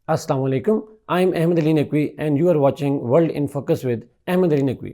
Assalamu alaikum. I'm Ahmed Naqvi and you are watching World in Focus with Ahmed Naqvi.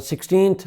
16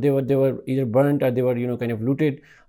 they were either burnt or they were kind of looted,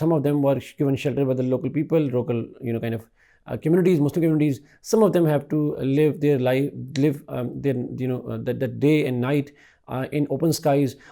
some of them were given shelter by the local people, local kind of communities, Muslim communities. Some of them have to live their that day and night in open skies,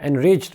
enraged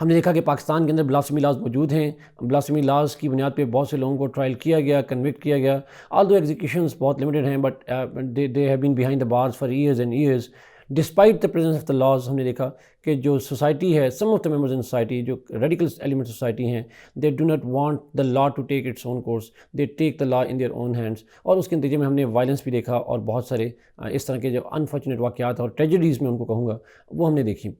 ہم نے دیکھا کہ پاکستان کے اندر بلاسفمی laws موجود ہیں. بلاسفمی laws کی بنیاد پہ بہت سے لوگوں کو ٹرائل کیا گیا, کنوکٹ کیا گیا, آلدو ایگزیکیوشنز بہت لمیٹڈ ہیں, but they have been behind the bars for years and years despite the presence of the laws. ہم نے دیکھا کہ جو سوسائٹی ہے, some of the members in society, جو ریڈیکل ایلیمنٹ سوسائٹی ہیں, they do not want the law to take its own course, they take the law in their own hands. اور اس کے نتیجے میں ہم نے وائلنس بھی دیکھا, اور بہت سارے اس طرح کے جو انفارچونیٹ واقعات اور ٹریجڈیز میں ان کو کہوں گا وہ ہم نے دیکھی.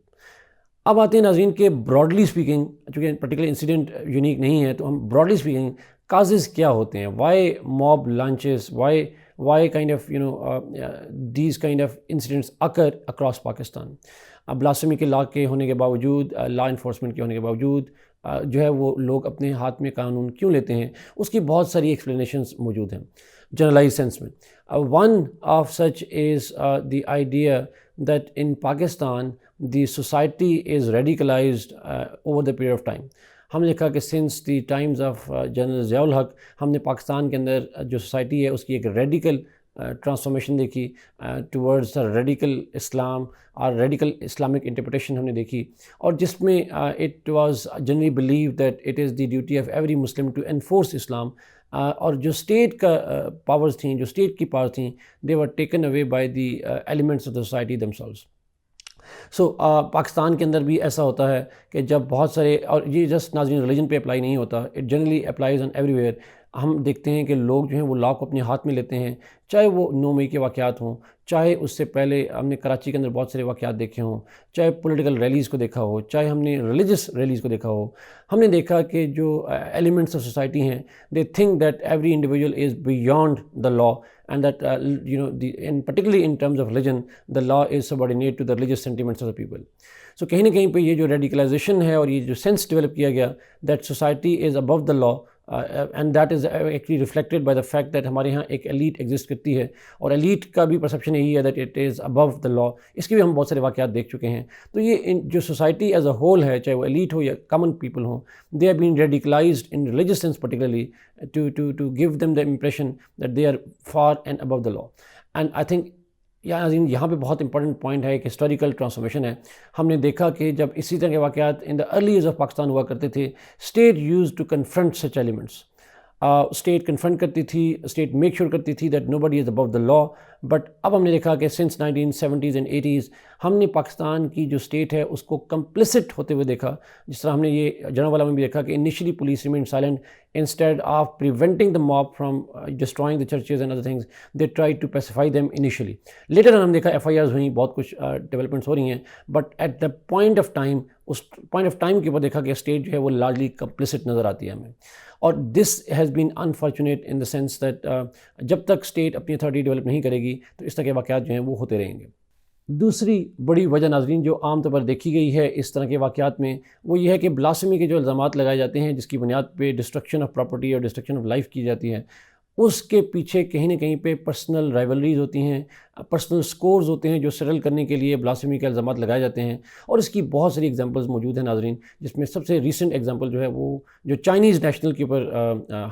اب آتے ہیں ناظرین کہ براڈلی اسپیکنگ, چونکہ پرٹیکولر انسیڈنٹ یونیک نہیں ہے, تو ہم براڈلی اسپیکنگ کازز کیا ہوتے ہیں, why mob lynches, why kind of these kind of incidents occur across Pakistan. Blasphemy کے لا کے ہونے کے باوجود, لا انفورسمنٹ کے ہونے کے باوجود جو ہے وہ لوگ اپنے ہاتھ میں قانون کیوں لیتے ہیں, اس کی بہت ساری ایکسپلینیشنز موجود ہیں جنرلائز سینس میں. One of such is the idea that in Pakistan the society is radicalised over the period of time. ہم نے دیکھا کہ since the Times of general Zia الحق ہم نے پاکستان کے اندر جو سوسائٹی ہے اس کی ایک ریڈیکل ٹرانسفارمیشن دیکھی ٹورڈز ریڈیکل اسلام اور ریڈیکل اسلامک انٹرپریٹیشن ہم نے دیکھی, اور جس میں it was generally believe that it is the duty of every Muslim to enforce Islam. اور جو اسٹیٹ کا پاورز تھیں, جو اسٹیٹ کی پاور تھیں, they were taken away by the elements of the society themselves. So Pakistan کے اندر بھی ایسا ہوتا ہے کہ جب بہت سارے, اور یہ جسٹ ناظرین ریلیجن پہ اپلائی نہیں ہوتا, it generally applies on every where. ہم دیکھتے ہیں کہ لوگ جو ہیں وہ لا کو اپنے ہاتھ میں لیتے ہیں, چاہے وہ 9 مئی کے واقعات ہوں, چاہے اس سے پہلے ہم نے کراچی کے اندر بہت سارے واقعات دیکھے ہوں, چاہے پولیٹیکل ریلیز کو دیکھا ہو, چاہے ہم نے ریلیجس ریلیز کو دیکھا ہو. ہم نے دیکھا کہ جو ایلیمنٹس آف سوسائٹی ہیں, they think that every individual is beyond the law, and that and particularly in terms of religion, the law is subordinate to the religious sentiments of the people. So کہیں نہ کہیں پہ یہ جو radicalisation ہے اور یہ جو سینس ڈیولپ کیا گیا that society is above the law, and that is actually reflected by the fact that ہمارے ہاں ایک ایلیٹ ایگزسٹ کرتی ہے, اور ایلیٹ کا بھی پرسیپشن یہی ہے that it is above the law. اس کے بھی ہم بہت سارے واقعات دیکھ چکے ہیں. تو یہ جو سوسائٹی ایز اے ہول ہے, چاہے وہ ایلیٹ ہو یا کامن پیپل ہوں, they have been radicalized in religious sense particularly to give them the impression that they are far and above the law. And I think یہاں پہ بہت important point ہے, ایک ہسٹوریکل ٹرانسفارمیشن ہے. ہم نے دیکھا کہ جب اسی طرح کے واقعات in the early years of Pakistan ہوا کرتے تھے, state used to confront such elements. State confront کرتی تھی, اسٹیٹ میک شور کرتی تھی that no body is Abu the law. But اب ہم نے دیکھا کہ سنس 1970s اینڈ 80s ہم نے پاکستان کی جو اسٹیٹ ہے اس کو کمپلسٹ ہوتے ہوئے دیکھا. جس طرح ہم نے یہ جرانوالا میں بھی دیکھا کہ initially police remained silent, instead of preventing the mob from destroying the churches and other things, they try to pacify them initially. Later ہم نے دیکھا FIRs ہوئیں, بہت کچھ ڈیولپمنٹس ہو رہی ہیں, but at the point of time, اس پوائنٹ آف ٹائم کے اوپر دیکھا کہ اسٹیٹ جو ہے وہ لارجلی کمپلسٹ نظر آتی ہے ہمیں. اور this has been unfortunate in the sense that جب تک اسٹیٹ اپنی اتھارٹی ڈیولپ نہیں کرے گی تو اس طرح کے واقعات جو ہیں وہ ہوتے رہیں گے. دوسری بڑی وجہ ناظرین جو عام طور پر دیکھی گئی ہے اس طرح کے واقعات میں, وہ یہ ہے کہ بلاسفمی کے جو الزامات لگائے جاتے ہیں, جس کی بنیاد پہ ڈسٹرکشن آف پراپرٹی اور ڈسٹرکشن آف لائف کی جاتی ہے, اس کے پیچھے کہیں نہ کہیں پہ پرسنل رائیولریز ہوتی ہیں, پرسنل سکورز ہوتے ہیں جو سیٹل کرنے کے لیے بلاسفمی کے الزامات لگائے جاتے ہیں. اور اس کی بہت ساری ایگزامپلز موجود ہیں ناظرین, جس میں سب سے ریسنٹ ایگزامپل جو ہے وہ جو چائنیز نیشنل کے اوپر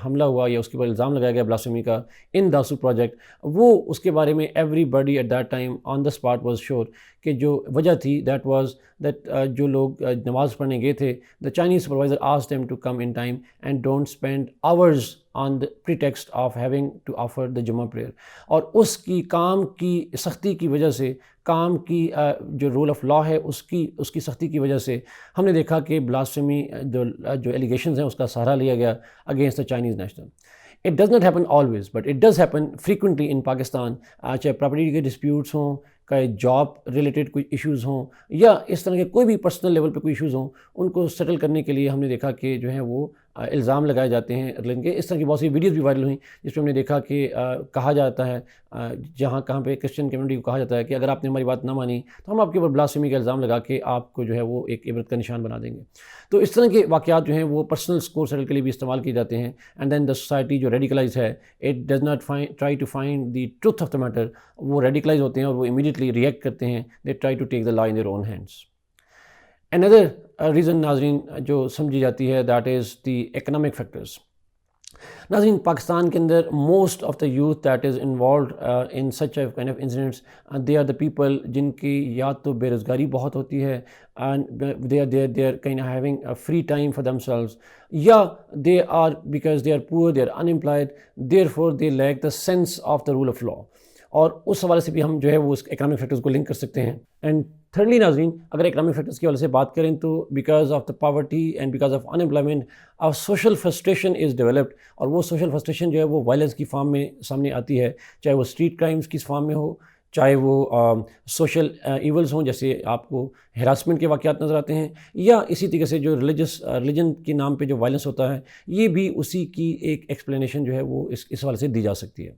حملہ ہوا یا اس کے اوپر الزام لگایا گیا بلاسفمی کا ان داسو پروجیکٹ, وہ اس کے بارے میں everybody at that time on the spot was sure کہ جو وجہ تھی دیٹ واز دیٹ جو لوگ نماز پڑھنے گئے تھے, the Chinese supervisor asked them to come in time and don't spend hours on the pretext of having to offer the Jumma prayer. اور اس کی کام کی سختی کی وجہ سے, کام کی جو رول آف لا ہے اس کی سختی کی وجہ سے ہم نے دیکھا کہ بلاسفمی جو ایلیگیشنز ہیں اس کا سہارا لیا گیا against the Chinese national. It does not happen always, but it does happen frequently in Pakistan, چاہے پراپرٹی کے ڈسپیوٹس ہوں, چاہے جاب ریلیٹڈ کوئی ایشوز ہوں, یا اس طرح کے کوئی بھی پرسنل لیول پہ کوئی ایشوز ہوں, ان کو سیٹل کرنے کے لیے ہم نے دیکھا کہ جو ہیں وہ الزام لگائے جاتے ہیں. اس طرح کی بہت سی ویڈیوز بھی وائرل ہوئیں جس میں ہم نے دیکھا کہ کہا جاتا ہے, کہاں پہ کرسچن کمیونٹی کو کہا جاتا ہے کہ اگر آپ نے ہماری بات نہ مانی تو ہم آپ کے اوپر بلاسفمی کا الزام لگا کے آپ کو جو ہے وہ ایک عبرت کا نشان بنا دیں گے. تو اس طرح کے واقعات جو ہیں وہ پرسنل سکور سیٹل کے لیے بھی استعمال کیے جاتے ہیں. اینڈ دین دا سوسائٹی جو ریڈیکلائز ہے, it does not try to find the truth of the matter, وہ ریڈیکلائز ہوتے ہیں اور وہ امیڈیٹلی ریئیکٹ کرتے ہیں, they try to take the law in their own hands. Another reason ناظرین جو سمجھی جاتی ہے, that is the economic factors. ناظرین پاکستان کے اندر most of the youth that is involved in such a kind of incidents they are the people جن کی یا تو بے روزگاری بہت ہوتی ہے and they are kind having free time for themselves, یا they are because they are poor, they are unemployed, therefore they lack the sense of the rule of law. اور اس حوالے سے بھی ہم جو ہے وہ اس اکنامک فیکٹرز کو لنک کر سکتے ہیں. اینڈ تھرڈلی ناظرین اگر اکنامک فیکٹرز کے حوالے سے بات کریں تو because of the poverty and because of unemployment social frustration is developed, اور وہ سوشل فرسٹریشن جو ہے وہ وائلنس کی فارم میں سامنے آتی ہے، چاہے وہ اسٹریٹ کرائمز کی فارم میں ہو، چاہے وہ سوشل ایولز ہوں جیسے آپ کو ہراسمنٹ کے واقعات نظر آتے ہیں، یا اسی طریقے سے جو ریلیجن کے نام پہ جو وائلنس ہوتا ہے، یہ بھی اسی کی ایک ایکسپلینیشن جو ہے وہ اس حوالے سے دی جا سکتی ہے.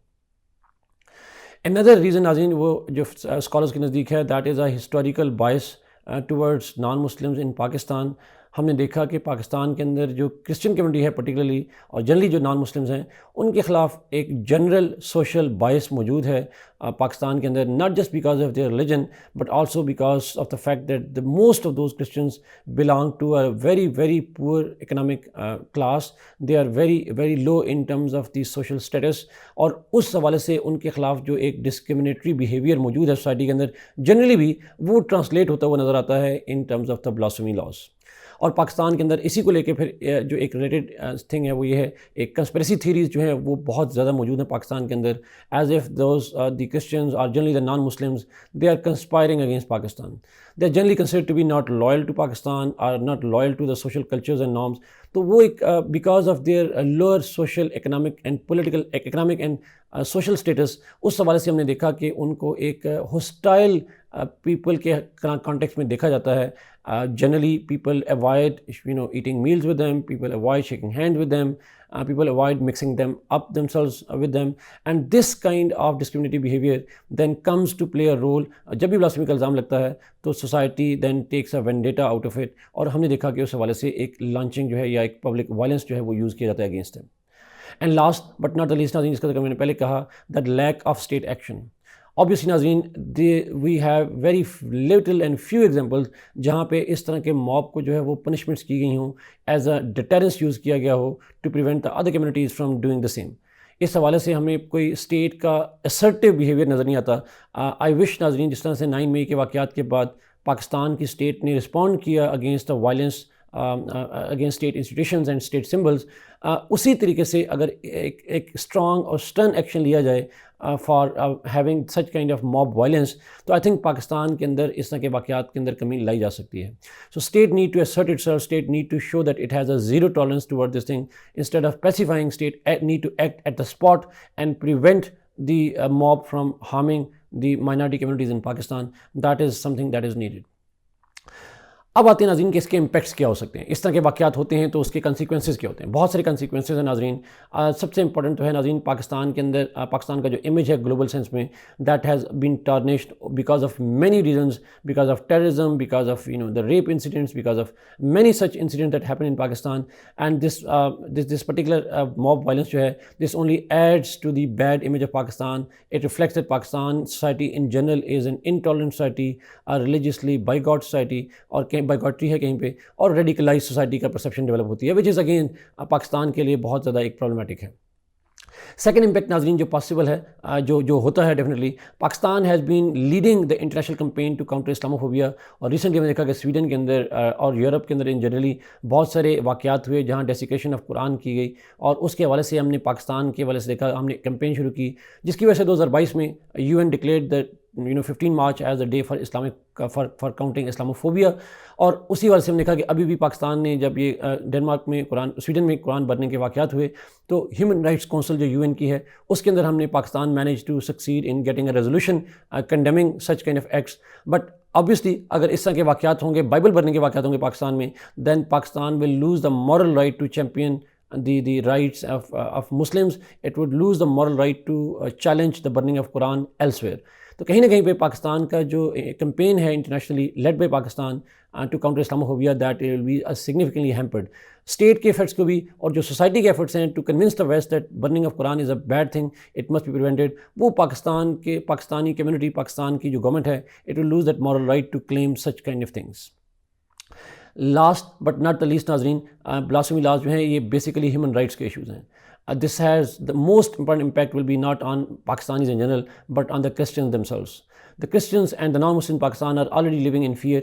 Another reason ناظرین وہ جو اسکالرس کے نزدیک ہے that is a historical bias towards non Muslims ان پاکستان. ہم نے دیکھا کہ پاکستان کے اندر جو کرسچن کمیونٹی ہے پرٹیکولرلی اور جنرلی جو نان مسلمز ہیں ان کے خلاف ایک جنرل سوشل بائس موجود ہے پاکستان کے اندر، not just because of their religion but also because of the fact that the most of those Christians belong to a very very poor economic class, they are very very low in terms of the social status, اور اس حوالے سے ان کے خلاف جو ایک ڈسکرمنیٹری behaviour موجود ہے سوسائٹی کے اندر جنرلی بھی وہ ٹرانسلیٹ ہوتا ہوا نظر آتا ہے ان terms of the blasphemy laws. اور پاکستان کے اندر اسی کو لے کے پھر جو ایک ریلیٹڈ تھنگ ہے وہ یہ ہے، ایک کنسپریسی تھیریز جو ہیں وہ بہت زیادہ موجود ہیں پاکستان کے اندر، as if those the Christians اور generally the non Muslims they are conspiring against Pakistan. They are generally considered to be not loyal to Pakistan or not loyal to the social cultures and norms. تو وہ ایک because of their lower social economic and political economic and social status اس حوالے سے ہم نے دیکھا کہ ان کو ایک hostile people کے context میں دیکھا جاتا ہے. Generally people avoid eating meals with them, people avoid shaking hands with them, people avoid mixing them up themselves with them, and this kind of discriminatory behavior then comes to play a role. جب بھی blasphemy کا الزام لگتا ہے تو society then takes a vendetta out of it، اور ہم نے دیکھا کہ اس حوالے سے ایک لانچنگ جو ہے یا ایک پبلک وائلنس جو ہے وہ یوز کیا جاتا ہے against them. And last but not the least ناظرین، جس کا ذکر میں نے پہلے کہا، that lack of state action. Obviously ناظرین we have very little and few examples جہاں پہ اس طرح کے موب کو جو ہے وہ پنشمنٹس کی گئی ہوں، ایز اے ڈیٹرنس یوز کیا گیا ہو to prevent the other communities from doing the same. اس حوالے سے ہمیں کوئی اسٹیٹ کا اسرٹیو بیہیویئر نظر نہیں آتا. آئی وش ناظرین جس طرح سے 9 مئی کے واقعات کے بعد پاکستان کی اسٹیٹ نے رسپونڈ کیا against the violence against state institutions and state symbols, اسی طریقے سے اگر ایک اسٹرانگ اور اسٹرن ایکشن لیا جائے for having such kind of mob violence, تو آئی تھنک پاکستان کے اندر اس طرح کے واقعات کے اندر کمی لائی جا سکتی ہے. So state need to assert itself, state need to show that it has a zero tolerance toward this thing. Instead of pacifying, state need to act at the spot and prevent the mob from harming the minority communities in Pakistan. That is something that is needed. اب آتے ہیں ناظرین کہ اس کے impacts کیا ہو سکتے ہیں. اس طرح کے واقعات ہوتے ہیں تو اس کے کنسیکوینسز کیا ہوتے ہیں. بہت سارے کنسیکوینسز ہیں ناظرین. سب سے امپورٹنٹ تو ہے ناظرین پاکستان کے اندر پاکستان کا جو امیج ہے گلوبل سینس میں، that has been tarnished because of many reasons, because of terrorism, because of the rape incidents, because of many such incident that happen in Pakistan. And this particular mob violence جو ہے this only adds to the bad image of Pakistan. It reflects that Pakistan society in general is an intolerant society, religiously bigot society, اور bigotry ہے کہیں پہ، اور radicalise society کا perception develop ہوتی ہے، وچ از اگین پاکستان کے لیے بہت زیادہ ایک پرابلمٹک ہے. سیکنڈ امپیکٹ ناظرین جو پاسبل ہے جو ہوتا ہے definitely, Pakistan has been leading the international campaign to counter Islamophobia. اور ریسنٹلی ہم نے دیکھا کہ سویڈن کے اندر اور یورپ کے اندر ان جنرلی بہت سارے واقعات ہوئے جہاں ڈیسیکیشن آف قرآن کی گئی، اور اس کے حوالے سے ہم نے پاکستان کے حوالے سے دیکھا، ہم نے کیمپین شروع کی جس کی وجہ سے 2022 میں UN declared the 15 March as a day for Islamic for counting Islamophobia. اور اسی وجہ سے ہم نے کہا کہ ابھی بھی پاکستان نے جب یہ ڈنمارک میں سویڈن میں قرآن بھرنے کے واقعات ہوئے تو ہیومن رائٹس کونسل جو UN کی ہے اس کے اندر ہم نے Pakistan managed to succeed in getting a resolution condemning such kind of acts. But obviously اگر اس طرح کے واقعات ہوں گے، بائبل بھرنے کے واقعات ہوں گے پاکستان میں، then Pakistan will lose the moral right to champion the rights of Muslims. It would lose the moral right to challenge the burning of Quran elsewhere. تو کہیں نہ کہیں پہ پاکستان کا جو کیمپین ہے internationally led by Pakistan to counter Islamophobia, that will be significantly hampered. State کے efforts کو بھی اور جو سوسائٹی کے ایفرٹس ہیں to convince the West that burning of Quran is a bad thing, it must be prevented, وہ Pakistani community, Pakistan کی جو گورنمنٹ ہے، it will lose that moral right to claim such kind of things. Last but not the least ناظرین، blasphemy laws جو ہیں یہ basically human rights کے issues ہیں. This has the most important impact will be not on Pakistanis in general, but on the Christians themselves. The Christians and the non-Muslim Pakistan are already living in fear.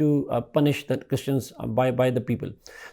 to punish the Christians by the people.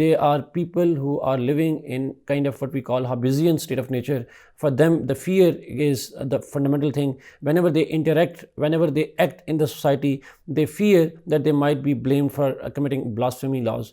they are people who are living in kind of what we call Hobbesian state of nature. For them the fear is the fundamental thing. Whenever they interact, whenever they act in the society, they fear that they might be blamed for committing blasphemy laws.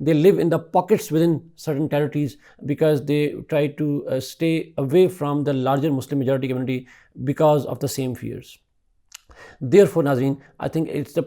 they live in the pockets within certain territories because they try to stay away from the larger Muslim majority community because of the same fears. Therefore, Nazreen, I think it's the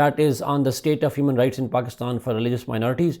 that is on the state of human rights in Pakistan for religious minorities.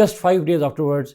Just 5 days afterwards,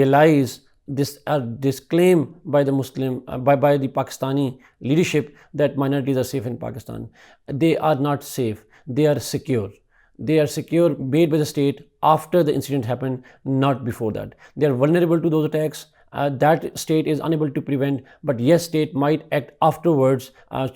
belies this claim by the by the Pakistani leadership that minorities are safe in Pakistan. They are not safe. They are secure. They are secure made by the state after the incident happened, not before that. They are vulnerable to those attacks. That state is unable to prevent, but yes, state might act afterwards.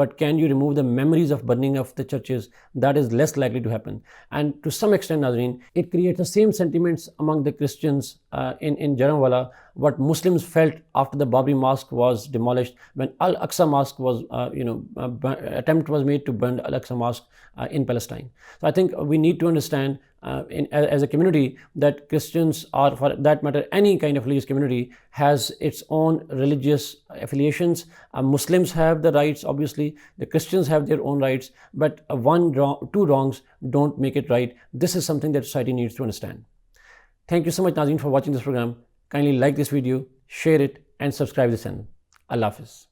but can you remove the memories of burning of the churches? That is less likely to happen. And to some extent, Nazreen, it creates the same sentiments among the Christians in Jaranwala, what Muslims felt after the Babri Mosque was demolished, when Al-Aqsa Mosque was, attempt was made to burn Al-Aqsa Mosque in Palestine. So I think we need to understand as a community that Christians, or for that matter any kind of religious community, has its own religious affiliations. Muslims have the rights, obviously, the Christians have their own rights, but two wrongs don't make it right. This is something that society needs to understand. Thank you so much, Nazreen, for watching this program. Kindly like this video, share it, and subscribe to this channel. Allah Hafiz.